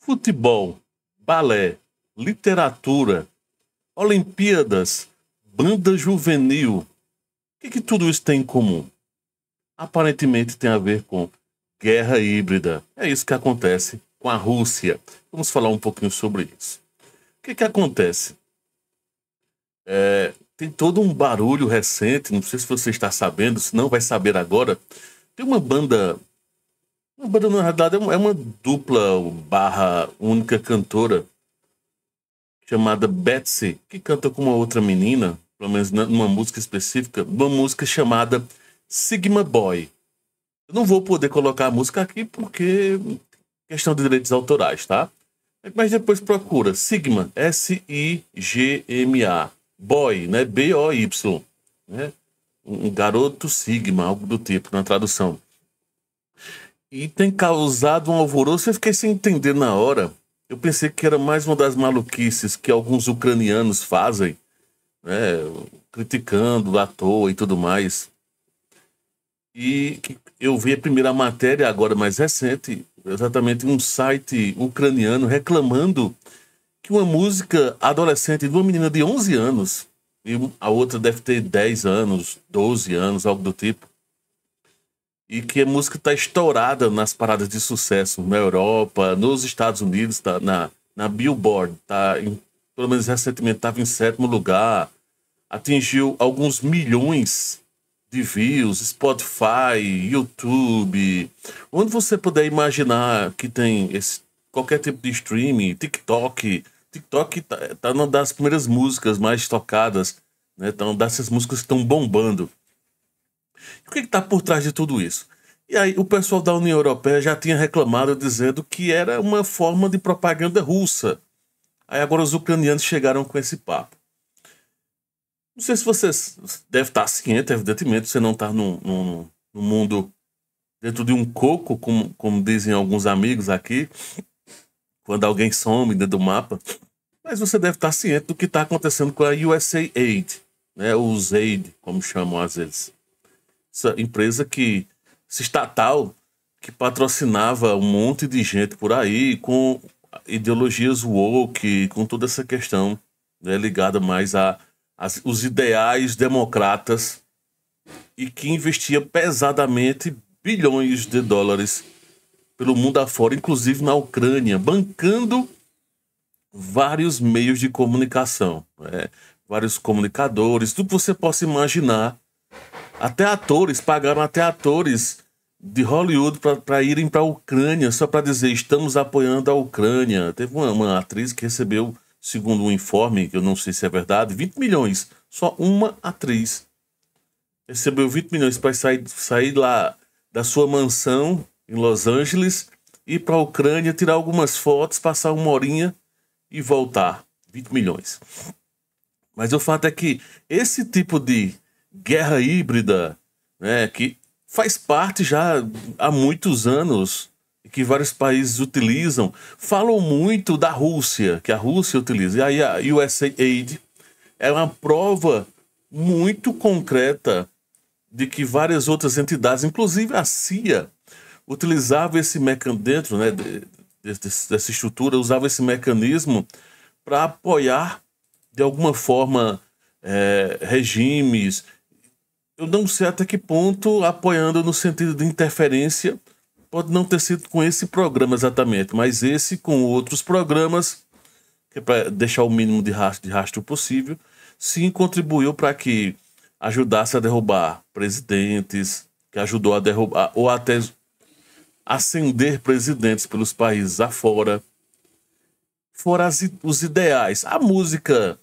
Futebol, balé, literatura, Olimpíadas, banda juvenil. O que tudo isso tem em comum? Aparentemente tem a ver com guerra híbrida. É isso que acontece com a Rússia. Vamos falar um pouquinho sobre isso. O que acontece? Tem todo um barulho recente, não sei se você está sabendo, se não vai saber agora. Tem uma banda na realidade é uma dupla barra única cantora chamada Betsy, que canta com uma outra menina, pelo menos numa música específica, uma música chamada Sigma Boy. Eu não vou poder colocar a música aqui porque questão de direitos autorais, tá? Mas depois procura Sigma, S-I-G-M-A, Boy, né? B-O-Y, né? Um garoto Sigma, algo do tipo, na tradução. E tem causado um alvoroço. Eu fiquei sem entender na hora. Eu pensei que era mais uma das maluquices que alguns ucranianos fazem, né? Criticando à toa e tudo mais. E eu vi a primeira matéria, agora mais recente, exatamente um site ucraniano reclamando que uma música adolescente de uma menina de 11 anos, e a outra deve ter 10 anos, 12 anos, algo do tipo, e que a música está estourada nas paradas de sucesso na Europa, nos Estados Unidos, tá na Billboard, pelo menos recentemente estava em 7º lugar, atingiu alguns milhões de views, Spotify, YouTube, onde você puder imaginar que tem qualquer tipo de streaming, TikTok tá uma das primeiras músicas mais tocadas, né? Então, dessas músicas que estão bombando. E o que está por trás de tudo isso? E aí o pessoal da União Europeia já tinha reclamado dizendo que era uma forma de propaganda russa. Aí agora os ucranianos chegaram com esse papo. Não sei se você deve estar ciente, evidentemente, você não está no mundo dentro de um coco, como dizem alguns amigos aqui, quando alguém some dentro do mapa. Mas você deve estar ciente do que está acontecendo com a USAID, né? Os AID, como chamam às vezes. Essa empresa estatal, que patrocinava um monte de gente por aí com ideologias woke, com toda essa questão, né, ligada mais os ideais democratas, e que investia pesadamente bilhões de dólares pelo mundo afora, inclusive na Ucrânia, bancando vários meios de comunicação, né, vários comunicadores, tudo que você possa imaginar. Pagaram até atores de Hollywood para irem para a Ucrânia, só para dizer, estamos apoiando a Ucrânia. Teve uma atriz que recebeu, segundo um informe, que eu não sei se é verdade, 20 milhões. Só uma atriz recebeu 20 milhões para sair lá da sua mansão em Los Angeles, ir para a Ucrânia, tirar algumas fotos, passar uma horinha e voltar. 20 milhões. Mas o fato é que esse tipo de guerra híbrida, né, que faz parte já há muitos anos, e que vários países utilizam, falam muito da Rússia, que a Rússia utiliza. E aí a USAID é uma prova muito concreta de que várias outras entidades, inclusive a CIA, utilizavam esse mecanismo dentro, né, dessa estrutura, usava esse mecanismo para apoiar de alguma forma regimes. Eu não sei até que ponto apoiando no sentido de interferência, pode não ter sido com esse programa exatamente, mas esse com outros programas, que é para deixar o mínimo de rastro possível, sim contribuiu para que ajudasse a derrubar presidentes, que ajudou a derrubar ou até ascender presidentes pelos países afora. Fora os ideais. A música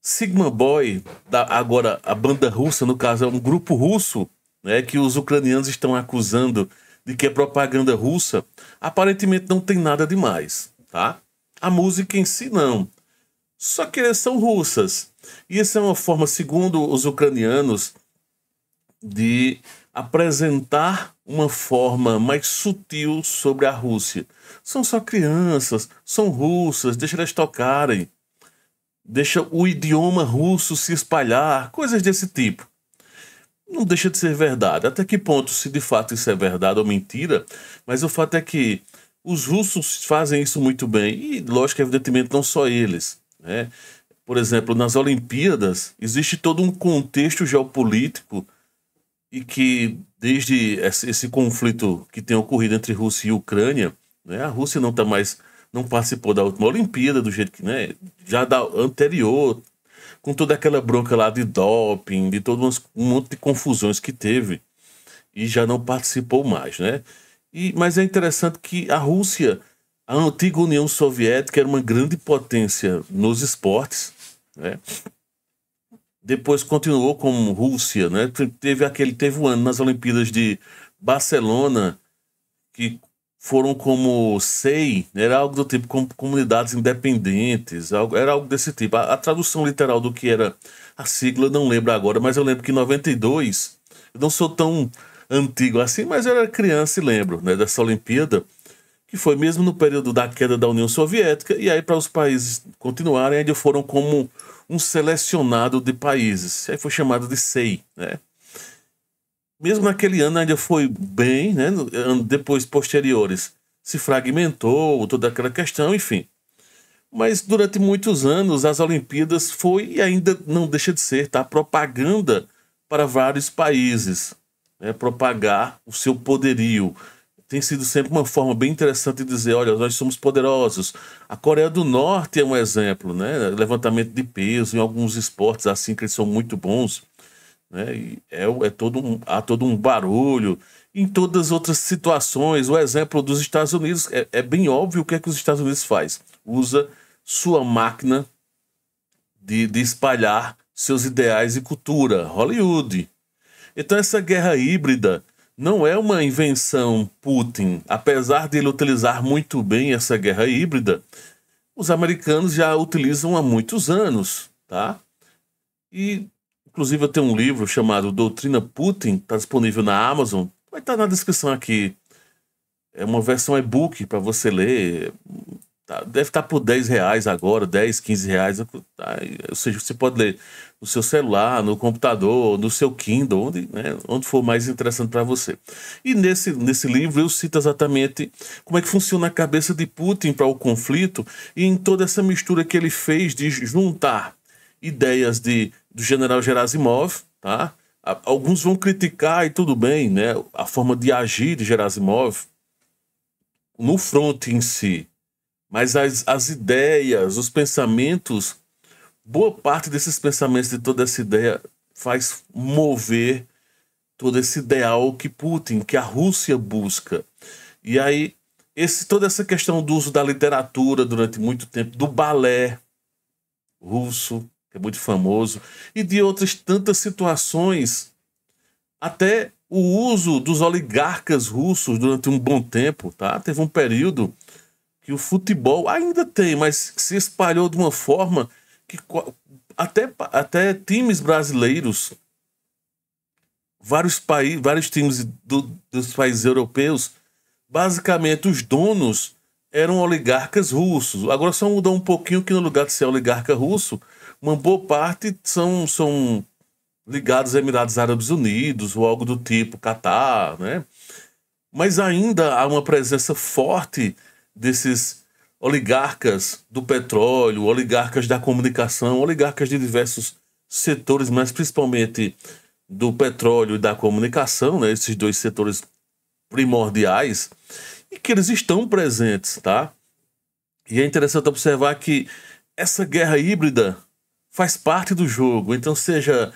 Sigma Boy, agora a banda russa, no caso é um grupo russo, né, que os ucranianos estão acusando de que é propaganda russa, aparentemente não tem nada demais, tá? A música em si não. Só que eles são russas. E essa é uma forma, segundo os ucranianos, de apresentar uma forma mais sutil sobre a Rússia. São só crianças, são russas, deixa elas tocarem. Deixa o idioma russo se espalhar, coisas desse tipo. Não deixa de ser verdade. Até que ponto, se de fato isso é verdade ou mentira, mas o fato é que Os russos fazem isso muito bem, e lógico, evidentemente, não só eles, né? Por exemplo, nas Olimpíadas, existe todo um contexto geopolítico e que, desde esse conflito que tem ocorrido entre Rússia e Ucrânia, né, a Rússia não participou da última Olimpíada do jeito que, né, já da anterior, com toda aquela bronca lá de doping, de todo um monte de confusões que teve, e já não participou mais, né? Mas é interessante que a Rússia, a antiga União Soviética, era uma grande potência nos esportes, né? Depois continuou como Rússia, né? Teve um ano nas Olimpíadas de Barcelona que foram como SEI, né? Era algo do tipo, como comunidades independentes, era algo desse tipo. A tradução literal do que era a sigla, eu não lembro agora, mas eu lembro que em 92, eu não sou tão antigo assim, mas eu era criança e lembro, né, dessa Olimpíada, que foi mesmo no período da queda da União Soviética, e aí para os países continuarem, ainda foram como um selecionado de países. Aí foi chamado de SEI, né? Mesmo naquele ano ainda foi bem, né? Depois, posteriores, se fragmentou, toda aquela questão, enfim. Mas durante muitos anos, as Olimpíadas foi e ainda não deixa de ser, tá? Propaganda para vários países, né? Propagar o seu poderio. Tem sido sempre uma forma bem interessante de dizer, olha, nós somos poderosos. A Coreia do Norte é um exemplo, né? Levantamento de peso em alguns esportes assim que eles são muito bons, né? E há todo um barulho. Em todas as outras situações, o exemplo dos Estados Unidos é bem óbvio o que é que os Estados Unidos faz. Usa sua máquina de espalhar seus ideais e cultura, Hollywood. Então essa guerra híbrida não é uma invenção Putin. Apesar de ele utilizar muito bem essa guerra híbrida, os americanos já a utilizam há muitos anos, tá? E, inclusive, eu tenho um livro chamado Doutrina Putin, está disponível na Amazon, vai estar na descrição aqui. É uma versão e-book para você ler. Deve estar por R$ 10 agora, 10, R$ 15. Tá? Ou seja, você pode ler no seu celular, no computador, no seu Kindle, onde for mais interessante para você. E nesse livro eu cito exatamente como é que funciona a cabeça de Putin para o conflito e em toda essa mistura que ele fez de juntar ideias do general Gerasimov, tá? Alguns vão criticar e tudo bem, né? A forma de agir de Gerasimov no fronte em si. Mas as ideias, os pensamentos, boa parte desses pensamentos, de toda essa ideia, faz mover todo esse ideal que Putin, que a Rússia busca. E aí, toda essa questão do uso da literatura durante muito tempo, do balé russo, que é muito famoso, e de outras tantas situações, até o uso dos oligarcas russos durante um bom tempo, tá? Teve um período que o futebol ainda tem, mas se espalhou de uma forma que até times brasileiros, vários times dos países europeus, basicamente os donos eram oligarcas russos. Agora só mudou um pouquinho que no lugar de ser oligarca russo, uma boa parte são ligados a Emirados Árabes Unidos ou algo do tipo, Catar, né? Mas ainda há uma presença forte desses oligarcas do petróleo, oligarcas da comunicação, oligarcas de diversos setores, mas principalmente do petróleo e da comunicação, né? Esses dois setores primordiais, e que eles estão presentes, tá? E é interessante observar que essa guerra híbrida faz parte do jogo. Então, seja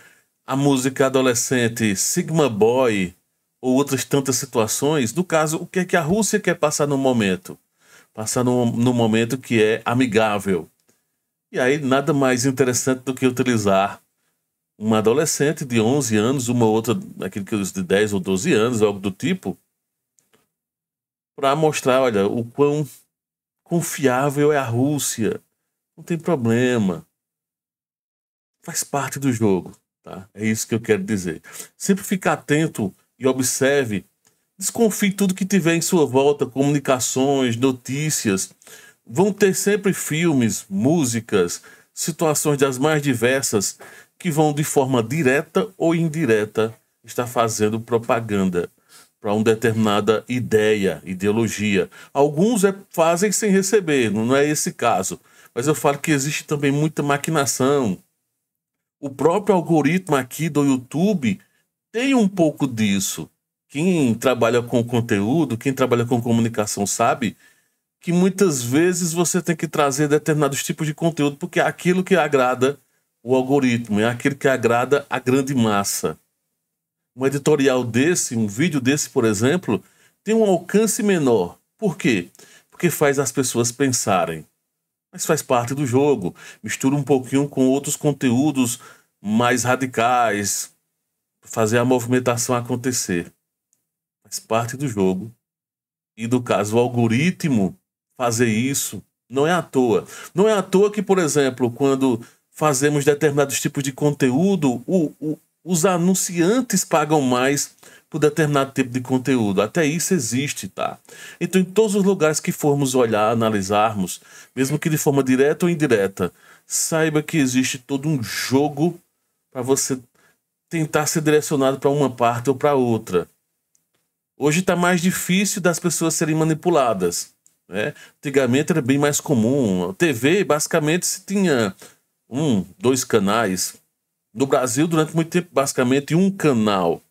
a música adolescente Sigma Boy ou outras tantas situações, no caso, o que é que a Rússia quer passar no momento? Passar no momento que é amigável. E aí, nada mais interessante do que utilizar uma adolescente de 11 anos, uma outra, aquele que de 10 ou 12 anos, algo do tipo, para mostrar, olha, o quão confiável é a Rússia. Não tem problema. Faz parte do jogo, tá? É isso que eu quero dizer. Sempre fique atento e observe. Desconfie tudo que tiver em sua volta, comunicações, notícias. Vão ter sempre filmes, músicas, situações das mais diversas que vão de forma direta ou indireta estar fazendo propaganda para uma determinada ideia, ideologia. Alguns fazem sem receber, não é esse caso. Mas eu falo que existe também muita maquinação. O próprio algoritmo aqui do YouTube tem um pouco disso. Quem trabalha com conteúdo, quem trabalha com comunicação sabe que muitas vezes você tem que trazer determinados tipos de conteúdo porque é aquilo que agrada o algoritmo, é aquilo que agrada a grande massa. Um editorial desse, um vídeo desse, por exemplo, tem um alcance menor. Por quê? Porque faz as pessoas pensarem. Mas faz parte do jogo. Mistura um pouquinho com outros conteúdos mais radicais, fazer a movimentação acontecer. Faz parte do jogo. E no caso, o algoritmo fazer isso não é à toa. Não é à toa que, por exemplo, quando fazemos determinados tipos de conteúdo, os anunciantes pagam mais por determinado tipo de conteúdo. Até isso existe, tá? Então, em todos os lugares que formos olhar, analisarmos, mesmo que de forma direta ou indireta, saiba que existe todo um jogo para você tentar ser direcionado para uma parte ou para outra. Hoje está mais difícil das pessoas serem manipuladas, né? Antigamente era bem mais comum. A TV, basicamente, se tinha 2 canais. No Brasil, durante muito tempo, basicamente, um canal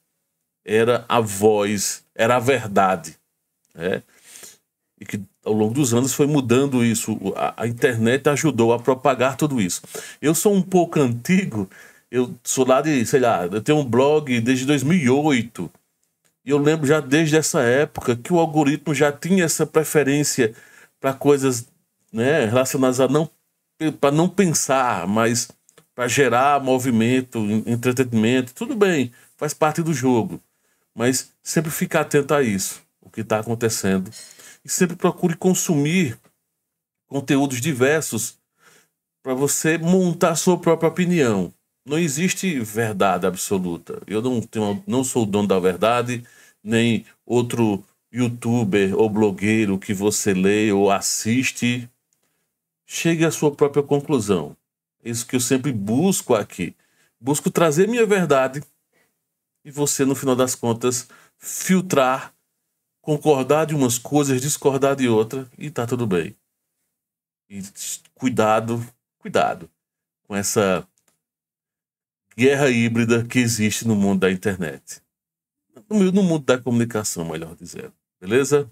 era a voz, era a verdade, né? E que ao longo dos anos foi mudando isso. A internet ajudou a propagar tudo isso. Eu sou um pouco antigo, eu sou lá de, sei lá, eu tenho um blog desde 2008. E eu lembro já desde essa época que o algoritmo já tinha essa preferência para coisas, né, relacionadas a para não pensar, mas para gerar movimento, entretenimento. Tudo bem, faz parte do jogo. Mas sempre fique atento a isso, o que está acontecendo. E sempre procure consumir conteúdos diversos para você montar a sua própria opinião. Não existe verdade absoluta. Eu não sou o dono da verdade, nem outro youtuber ou blogueiro que você lê ou assiste. Chegue à sua própria conclusão. É isso que eu sempre busco aqui. Busco trazer minha verdade e você, no final das contas, filtrar, concordar de umas coisas, discordar de outra e tá tudo bem. E cuidado com essa guerra híbrida que existe no mundo da internet. No mundo da comunicação, melhor dizendo. Beleza?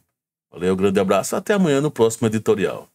Valeu, grande abraço. Até amanhã no próximo editorial.